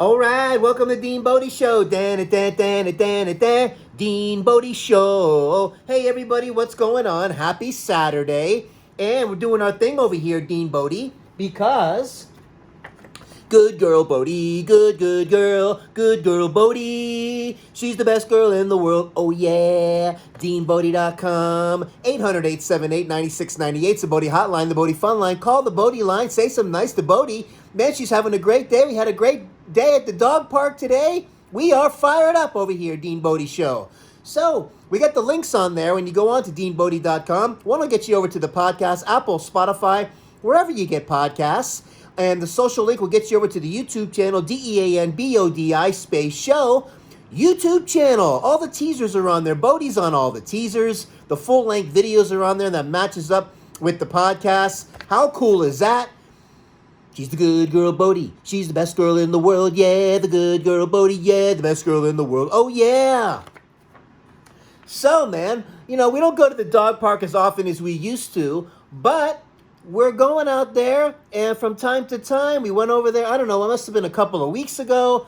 All right, welcome to DeanBodi Show. DeanBodi Show. Hey, everybody, what's going on? Happy Saturday. And we're doing our thing over here, DeanBodi, because good girl Bodi, good girl Bodi. She's the best girl in the world. Oh yeah, DeanBodi.com, 800-878-9698. It's the Bodi hotline, the Bodi fun line. Call the Bodi line, say something nice to Bodi. Man, she's having a great day. We had a great day at the dog park today. We are fired up over here, DeanBodi Show. So, we got the links on there. When you go on to DeanBodi.com, one will get you over to the podcast, Apple, Spotify, wherever you get podcasts. And the social link will get you over to the YouTube channel, DeanBodi space show. YouTube channel. All the teasers are on there. Bodi's on all the teasers. The full-length videos are on there that matches up with the podcast. How cool is that? She's the good girl Bodi. She's the best girl in the world. Yeah, the good girl Bodi. Yeah, the best girl in the world. Oh, yeah. So, man, we don't go to the dog park as often as we used to, but we're going out there, and from time to time, we went over there, I don't know, it must have been a couple of weeks ago,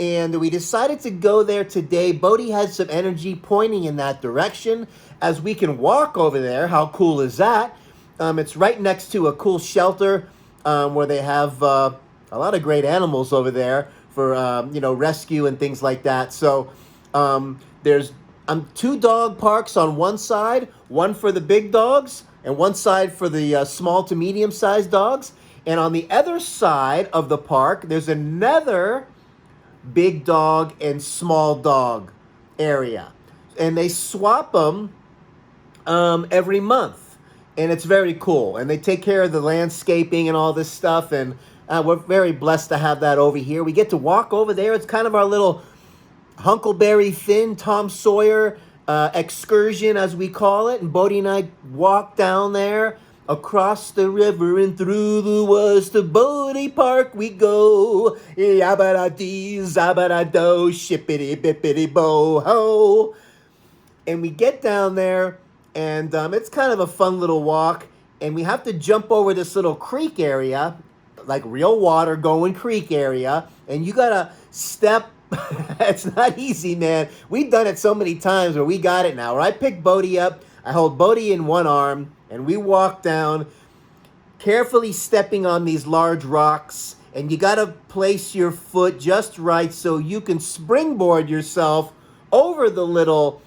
and we decided to go there today. Bodi had some energy pointing in that direction, as we can walk over there. How cool is that? It's right next to a cool shelter, where they have a lot of great animals over there for, rescue and things like that. So, there's two dog parks on one side, one for the big dogs, and one side for the small to medium-sized dogs. And on the other side of the park, there's another big dog and small dog area. And they swap them every month. And it's very cool. And they take care of the landscaping and all this stuff. And we're very blessed to have that over here. We get to walk over there. It's kind of our little Huckleberry Finn, Tom Sawyer excursion, as we call it. And Bodi and I walk down there across the river and through the woods to Bodi Park we go. Yabba-da-dee, zabba-da-do, shippity-bippity-bo-ho. And we get down there, and it's kind of a fun little walk. And we have to jump over this little creek area, like real water going creek area. And you got to step. It's not easy, man. We've done it so many times where we got it now. Where I pick Bodi up, I hold Bodi in one arm, and we walk down, carefully stepping on these large rocks. And you got to place your foot just right so you can springboard yourself over the little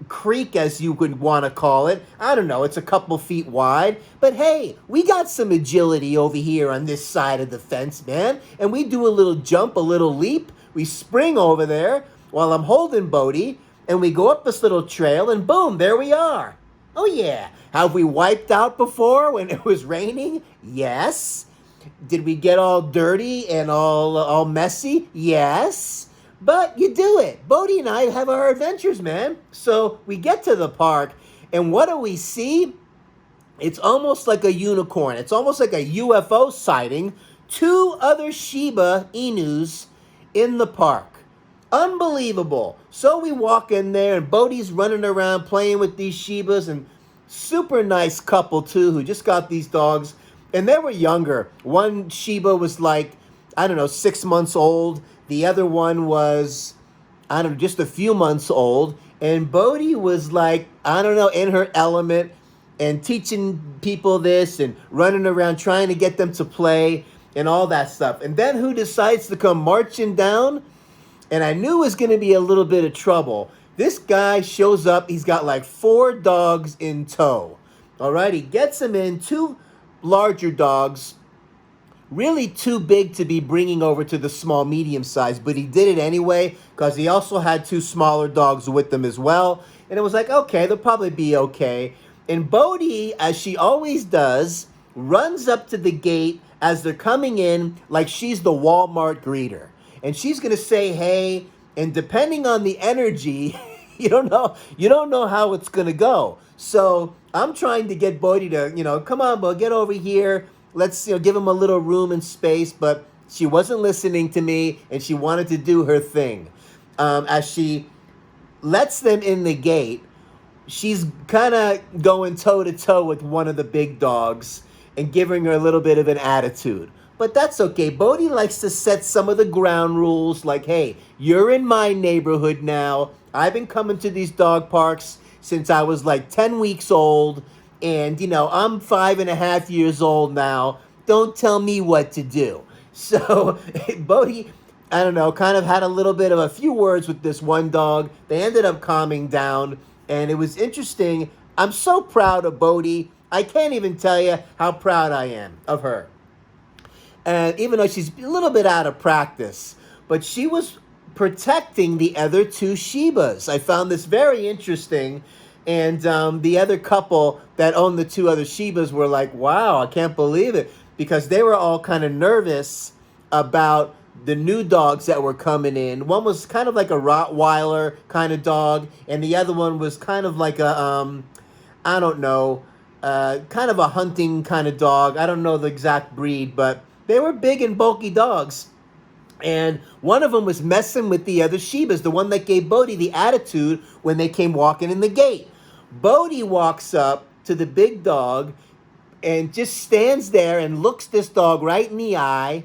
creek, as you would want to call it. I don't know, it's a couple feet wide. But hey, we got some agility over here on this side of the fence, man. And we do a little jump, a little leap. We spring over there while I'm holding Bodi, and we go up this little trail, and boom, there we are. Oh, yeah. Have we wiped out before when it was raining? Yes. Did we get all dirty and all messy? Yes. But you do it. Bodi and I have our adventures, man. So we get to the park, and what do we see? It's almost like a unicorn. It's almost like a UFO sighting. Two other Shiba Inus in the park. Unbelievable. So we walk in there, and Bodi's running around playing with these Shibas, and super nice couple too who just got these dogs, and they were younger. One Shiba was like, 6 months old. The other one was, just a few months old. And Bodi was like, in her element and teaching people this and running around trying to get them to play and all that stuff. And then who decides to come marching down? And I knew it was going to be a little bit of trouble. This guy shows up. He's got like 4 dogs in tow. All right, he gets them in, 2 larger dogs, really too big to be bringing over to the small, medium size. But he did it anyway because he also had 2 smaller dogs with them as well. And it was like, okay, they'll probably be okay. And Bodi, as she always does, runs up to the gate as they're coming in like she's the Walmart greeter. And she's going to say, hey, and depending on the energy, you don't know how it's going to go. So I'm trying to get Bodi to, come on, Bo, get over here. Let's, give him a little room and space. But she wasn't listening to me, and she wanted to do her thing. As she lets them in the gate, she's kind of going toe-to-toe with one of the big dogs and giving her a little bit of an attitude. But that's okay. Bodi likes to set some of the ground rules like, hey, you're in my neighborhood now. I've been coming to these dog parks since I was like 10 weeks old. And, I'm 5.5 years old now. Don't tell me what to do. So Bodi, I don't know, kind of had a little bit of a few words with this one dog. They ended up calming down. And it was interesting. I'm so proud of Bodi. I can't even tell you how proud I am of her. And even though she's a little bit out of practice, but she was protecting the other two Shibas. I found this very interesting. And the other couple that owned the two other Shibas were like, wow, I can't believe it. Because they were all kind of nervous about the new dogs that were coming in. One was kind of like a Rottweiler kind of dog. And the other one was kind of like a, I don't know, kind of a hunting kind of dog. I don't know the exact breed, but they were big and bulky dogs. And one of them was messing with the other Shibas, the one that gave Bodi the attitude when they came walking in the gate. Bodi walks up to the big dog and just stands there and looks this dog right in the eye.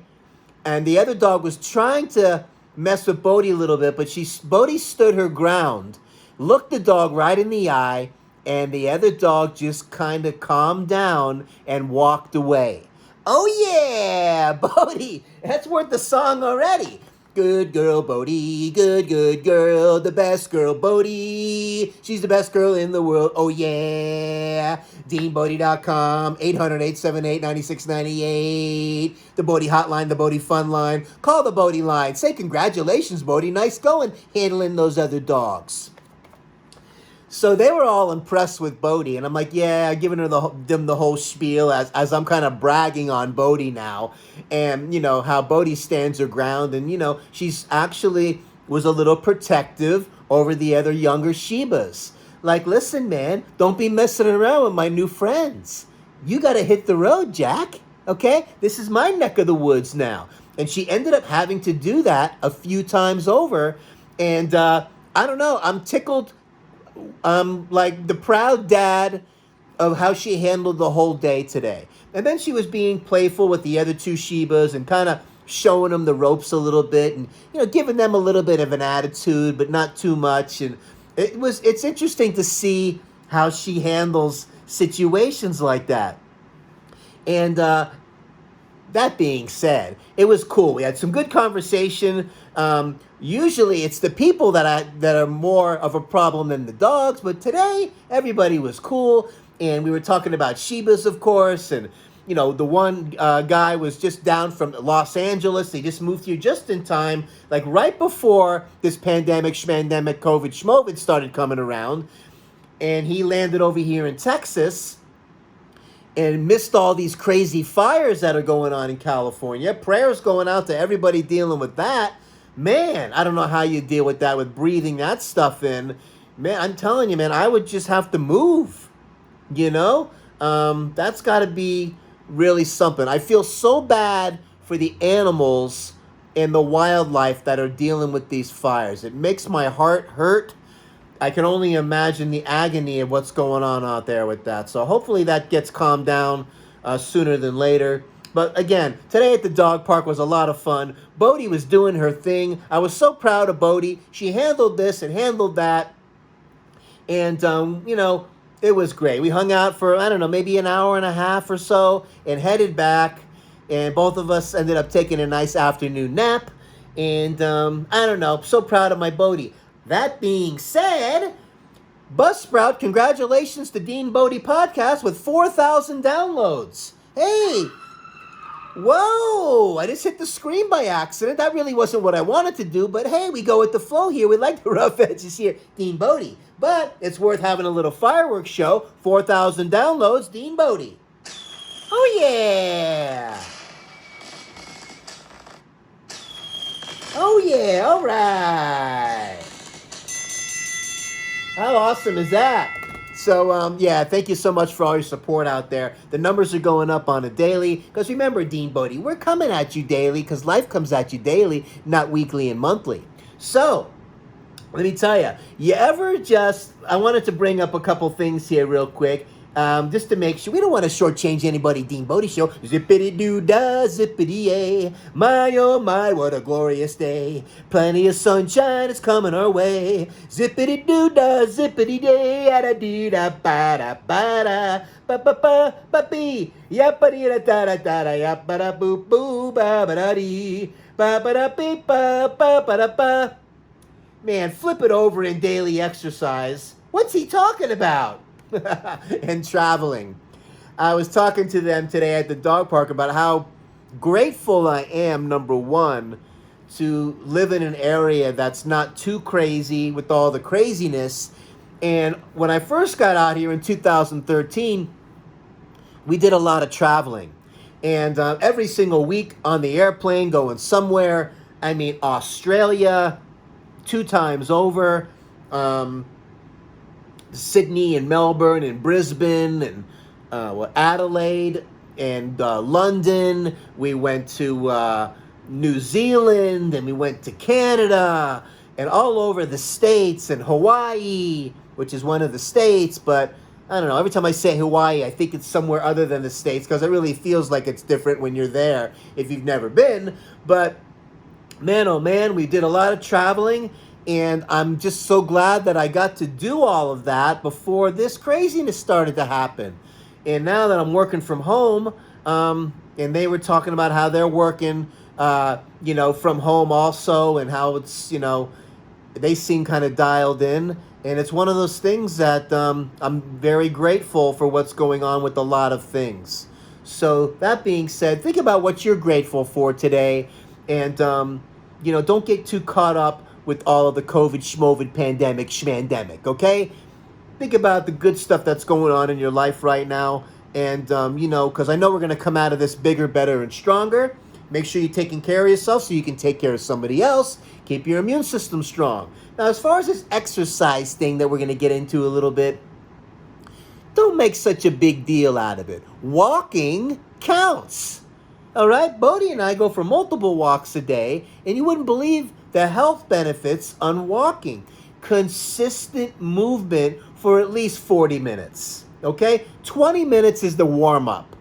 And the other dog was trying to mess with Bodi a little bit, but Bodi stood her ground, looked the dog right in the eye, and the other dog just kind of calmed down and walked away. Oh yeah, Bodi, that's worth the song already. Good girl, Bodi, good girl, the best girl, Bodi. She's the best girl in the world, oh yeah. DeanBodi.com, 800-878-9698. The Bodi hotline, the Bodi fun line. Call the Bodi line. Say congratulations, Bodi. Nice going handling those other dogs. So they were all impressed with Bodi, and I'm like, yeah, giving them the whole spiel as I'm kind of bragging on Bodi now, and how Bodi stands her ground, and she's actually was a little protective over the other younger Shibas. Like, listen, man, don't be messing around with my new friends. You got to hit the road, Jack. Okay, this is my neck of the woods now, and she ended up having to do that a few times over, and I don't know, I'm tickled. Like the proud dad of how she handled the whole day today. And then she was being playful with the other two Shibas and kind of showing them the ropes a little bit and, giving them a little bit of an attitude, but not too much. And it's interesting to see how she handles situations like that. And that being said, it was cool. We had some good conversation. Usually it's the people that are more of a problem than the dogs, but today everybody was cool, and we were talking about Shibas, of course, and the one guy was just down from Los Angeles. They just moved here just in time, like right before this pandemic, COVID, schmovid started coming around, and he landed over here in Texas and missed all these crazy fires that are going on in California. Prayers going out to everybody dealing with that. Man, I don't know how you deal with that, with breathing that stuff in. Man, I'm telling you, man, I would just have to move, That's got to be really something. I feel so bad for the animals and the wildlife that are dealing with these fires. It makes my heart hurt. I can only imagine the agony of what's going on out there with that. So hopefully that gets calmed down sooner than later. But again, today at the dog park was a lot of fun. Bodi was doing her thing. I was so proud of Bodi. She handled this and handled that. And, it was great. We hung out for, I don't know, maybe an hour and a half or so and headed back. And both of us ended up taking a nice afternoon nap. And, I don't know, so proud of my Bodi. That being said, Buzzsprout, congratulations to DeanBodi Podcast with 4,000 downloads. Hey! Whoa! I just hit the screen by accident. That really wasn't what I wanted to do, but hey, we go with the flow here. We like the rough edges here, DeanBodi. But it's worth having a little fireworks show. 4,000 downloads, DeanBodi. Oh yeah! Oh yeah, all right. How awesome is that? So, thank you so much for all your support out there. The numbers are going up on a daily. Because remember, DeanBodi, we're coming at you daily because life comes at you daily, not weekly and monthly. So, let me tell you, I wanted to bring up a couple things here real quick. Just to make sure. We don't want to shortchange anybody, DeanBodi Show. Zippity-doo-dah, zippity-yay. My, oh my, what a glorious day. Plenty of sunshine is coming our way. Zippity-doo-dah, zippity-day. Ada-dee-da-ba-da-ba-da. Ba-ba-ba-ba-bee. Yappa-dee-da-da-da-da. Yappa-da-boo-boo. Ba-ba-da-dee. Ba-ba-da-bee-ba. Man, flip it over in daily exercise. What's he talking about? And traveling. I was talking to them today at the dog park about how grateful I am, number one, to live in an area that's not too crazy with all the craziness. And when I first got out here in 2013, we did a lot of traveling. And every single week on the airplane going somewhere. I mean, Australia, 2 times over. Sydney and Melbourne and Brisbane and Adelaide and London. We went to New Zealand and we went to Canada and all over the States and Hawaii, which is one of the states, but I don't know. Every time I say Hawaii, I think it's somewhere other than the States because it really feels like it's different when you're there if you've never been. But man, oh man, we did a lot of traveling. And I'm just so glad that I got to do all of that before this craziness started to happen. And now that I'm working from home, and they were talking about how they're working, from home also, and how it's, they seem kind of dialed in. And it's one of those things that I'm very grateful for what's going on with a lot of things. So that being said, think about what you're grateful for today. And, don't get too caught up with all of the COVID, schmovid, pandemic, schmandemic, okay? Think about the good stuff that's going on in your life right now. And, because I know we're going to come out of this bigger, better, and stronger. Make sure you're taking care of yourself so you can take care of somebody else. Keep your immune system strong. Now, as far as this exercise thing that we're going to get into a little bit, don't make such a big deal out of it. Walking counts. All right? Bodi and I go for multiple walks a day, and you wouldn't believe the health benefits on walking. Consistent movement for at least 40 minutes, okay? 20 minutes is the warm-up,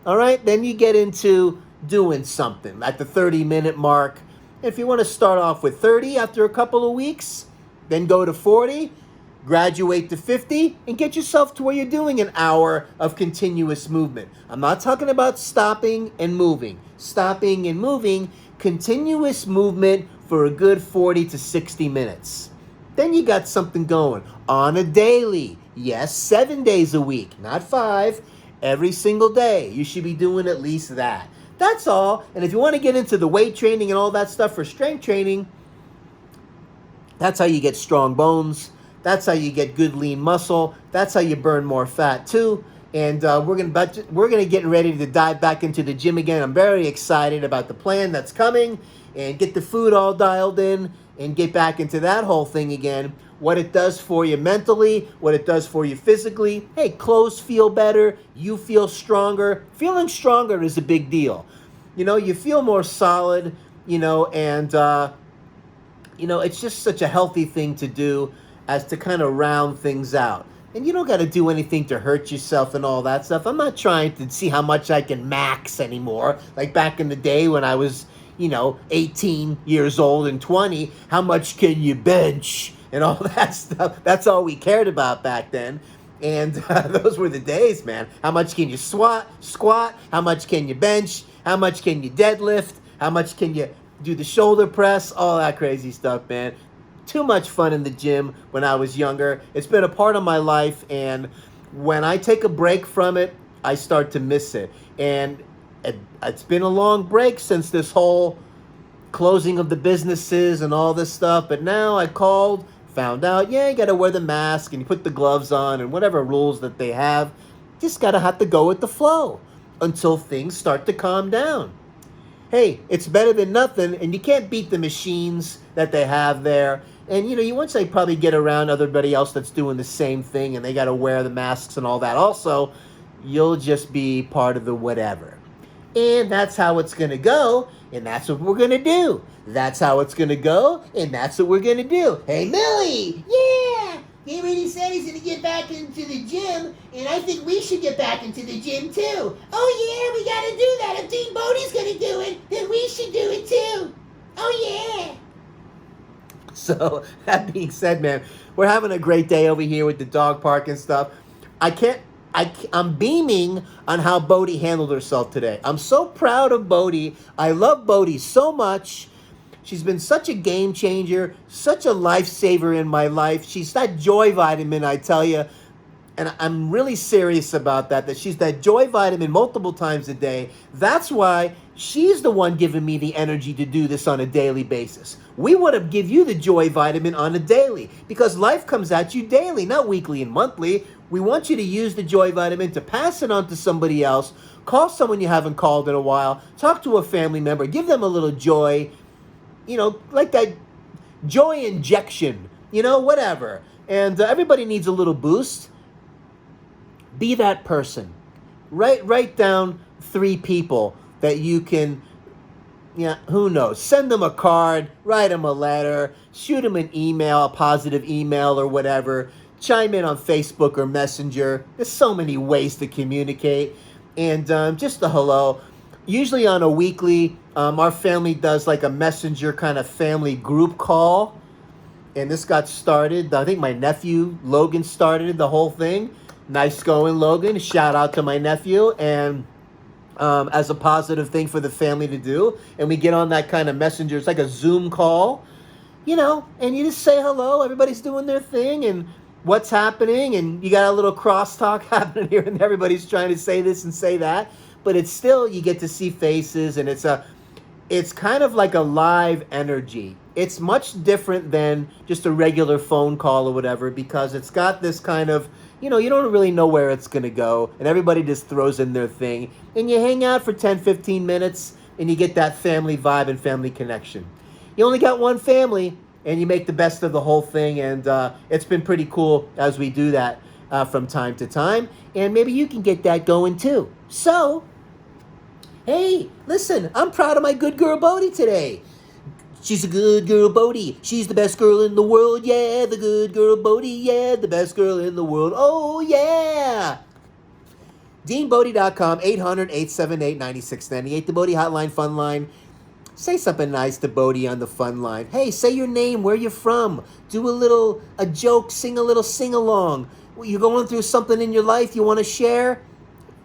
all right? Then you get into doing something at the 30-minute mark. If you want to start off with 30 after a couple of weeks, then go to 40, graduate to 50, and get yourself to where you're doing an hour of continuous movement. I'm not talking about stopping and moving. Stopping and moving, continuous movement for a good 40 to 60 minutes. Then you got something going on a daily. Yes, 7 days a week, not 5. Every single day. You should be doing at least that. That's all. And if you want to get into the weight training and all that stuff for strength training, that's how you get strong bones. That's how you get good lean muscle. That's how you burn more fat too. And we're gonna get ready to dive back into the gym again. I'm very excited about the plan that's coming, and get the food all dialed in and get back into that whole thing again. What it does for you mentally, what it does for you physically. Hey, clothes feel better. You feel stronger. Feeling stronger is a big deal. You feel more solid. And it's just such a healthy thing to do, as to kind of round things out. And you don't got to do anything to hurt yourself and all that stuff. I'm not trying to see how much I can max anymore. Like back in the day when I was, 18 years old and 20, how much can you bench and all that stuff. That's all we cared about back then. And those were the days, man. How much can you squat? How much can you bench? How much can you deadlift? How much can you do the shoulder press? All that crazy stuff, man. Too much fun in the gym when I was younger. It's been a part of my life, and when I take a break from it, I start to miss it. And it's been a long break since this whole closing of the businesses and all this stuff. But now I called, found out, you got to wear the mask and you put the gloves on and whatever rules that they have. Just got to have to go with the flow until things start to calm down. Hey, it's better than nothing, and you can't beat the machines that they have there. And, once they probably get around everybody else that's doing the same thing and they got to wear the masks and all that also, you'll just be part of the whatever. And that's how it's going to go, and that's what we're going to do. That's how it's going to go, and that's what we're going to do. Hey, Millie! Yeah! He already said he's going to get back into the gym, and I think we should get back into the gym too. Oh yeah, we got to do that. If DeanBodi's going to do it, then we should do it too. Oh yeah. So, that being said, man, we're having a great day over here with the dog park and stuff. I'm beaming on how Bodi handled herself today. I'm so proud of Bodi. I love Bodi so much. She's been such a game changer, such a lifesaver in my life. She's that joy vitamin, I tell you. And I'm really serious about that she's that joy vitamin multiple times a day. That's why she's the one giving me the energy to do this on a daily basis. We would have give you the joy vitamin on a daily because life comes at you daily, not weekly and monthly. We want you to use the joy vitamin to pass it on to somebody else. Call someone you haven't called in a while. Talk to a family member. Give them a little joy. You know, like that joy injection. You know, whatever. And everybody needs a little boost. Be that person. Write down 3 people that you can, who knows, send them a card, write them a letter, shoot them an email, a positive email or whatever, chime in on Facebook or Messenger. There's so many ways to communicate. And just a hello. Usually on a weekly, our family does like a Messenger kind of family group call. And this got started. I think my nephew, Logan, started the whole thing. Nice going, Logan. Shout out to my nephew. And as a positive thing for the family to do. And we get on that kind of messenger. It's like a Zoom call, and you just say hello. Everybody's doing their thing and what's happening. And you got a little crosstalk happening here and everybody's trying to say this and say that. But it's still, you get to see faces and it's kind of like a live energy. It's much different than just a regular phone call or whatever because it's got this kind of, you don't really know where it's going to go. And everybody just throws in their thing. And you hang out for 10, 15 minutes and you get that family vibe and family connection. You only got one family and you make the best of the whole thing. And it's been pretty cool as we do that from time to time. And maybe you can get that going too. So, hey, listen, I'm proud of my good girl Bodi today. She's a good girl, Bodi. She's the best girl in the world, yeah. The good girl, Bodi, yeah. The best girl in the world, oh, yeah. DeanBodi.com, 800-878-9698. The Bodi Hotline Fun Line. Say something nice to Bodi on the fun line. Hey, say your name, where you're from. Do a joke, sing a little sing-along. You're going through something in your life you want to share?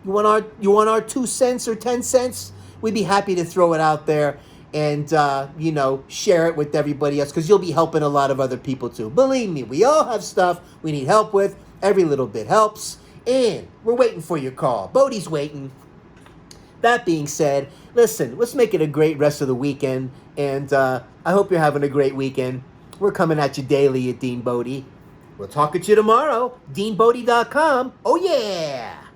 You want our 2 cents or 10 cents? We'd be happy to throw it out there. And, share it with everybody else because you'll be helping a lot of other people too. Believe me, we all have stuff we need help with. Every little bit helps. And we're waiting for your call. Bodi's waiting. That being said, listen, let's make it a great rest of the weekend. And I hope you're having a great weekend. We're coming at you daily at DeanBodi. We'll talk at you tomorrow. DeanBodi.com. Oh, yeah.